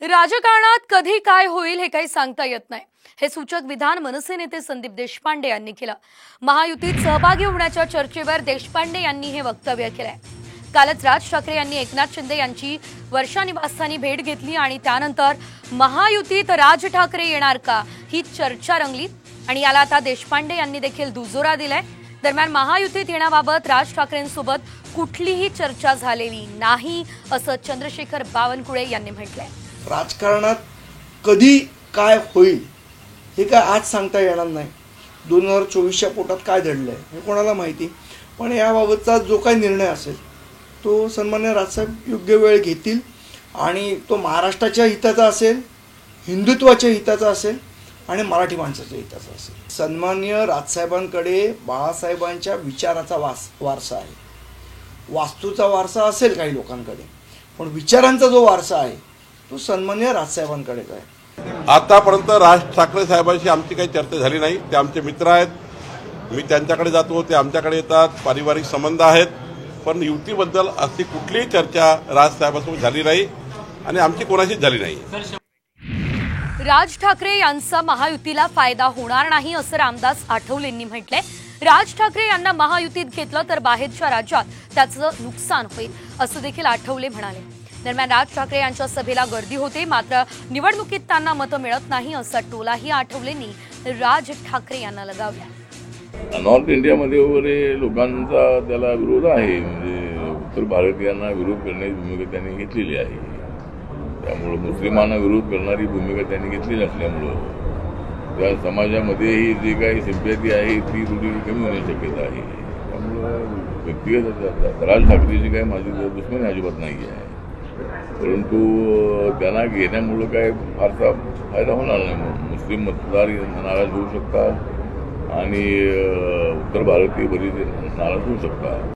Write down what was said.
राजकारणात कधी काय होईल हे काही सांगता येत नाही, हे सूचक विधान मनसे नेते संदीप देशपांडे यांनी केलं। महायुतीत सहभागी होण्याच्या चर्चेवर देशपांडे यांनी हे वक्तव्य केलंय। कालच राज ठाकरे यांनी एकनाथ शिंदे यांची वर्षा निवासस्थानी भेट घेतली आणि त्यानंतर महायुतीत राज ठाकरे येणार का ही चर्चा रंगली आणि याला आता देशपांडे यांनी देखील दुजोरा दिलाय। दरम्यान महायुतीत येण्याबाबत राज ठाकरेंसोबत कुठलीही चर्चा झालेली नाही असं चंद्रशेखर बावनकुळे यांनी म्हटलंय। राजकारणात कधी काय होईल हे काय आज सांगता येणार नाही। 2024च्या पोटात काय दडलंय हे कोणाला माहिती, पण याबाबतचा जो काही निर्णय असेल तो सन्मान्य राजसाहेब योग्य वेळ घेतील आणि तो महाराष्ट्राच्या हिताचा असेल, हिंदुत्वाच्या हिताचा असेल आणि मराठी माणसाच्या हिताचा असेल। सन्मान्य राजसाहेबांकडे बाळासाहेबांच्या विचाराचा वारसा आहे, वास्तूचा वारसा असेल काही लोकांकडे, पण विचारांचा जो वारसा आहे तो सन्मान्य राजसाहेबांकडेच आहे। आतापर्यंत राज ठाकरे साहेबांशी आमची काही चर्चा झाली नाही। ते आमचे मित्र आहेत, मी त्यांच्याकडे जातो, ते आमच्याकडे येतात, पारिवारिक संबंध आहेत, पण युतीबद्दल अशी कुठलीही चर्चा राज साहेबांसोबत झाली नाही आणि आमची कोणाशीच झाली नाही। राज ठाकरे यांचा महायुतीला फायदा होणार नाही असं रामदास आठवलेंनी म्हटलंय। राज ठाकरे यांना महायुतीत घेतलं तर बाहेरच्या राज्यात त्याचं नुकसान होईल असं देखील आठवले म्हणाले। दरम्यान राज ठाकरे यांच्या सभेला गर्दी होते, मात्र निवडणुकीत त्यांना मतं मिळत नाही असा टोलाही आठवलेंनी राज ठाकरे यांना लगावला। नॉर्थ इंडियामध्ये वगैरे लोकांचा त्याला विरोध आहे, म्हणजे उत्तर भारतीयांना विरोध करण्याची भूमिका त्यांनी घेतलेली आहे। त्यामुळे मुस्लिमांना विरोध करणारी भूमिका त्यांनी घेतलेली असल्यामुळं त्या समाजामध्येही जे काही सिंपॅथी आहे ती थोडी कमी होण्याची शक्यता आहे। त्यामुळं व्यक्तिगत राज ठाकरेची काही माझी दुश्मनी अजिबात नाही आहे, परंतु त्यांना घेण्यामुळं काय फारसा फायदा होणार नाही। मुस्लिम मतदार नाराज होऊ शकतात आणि उत्तर भारतीय बरीच नाराज होऊ शकतात।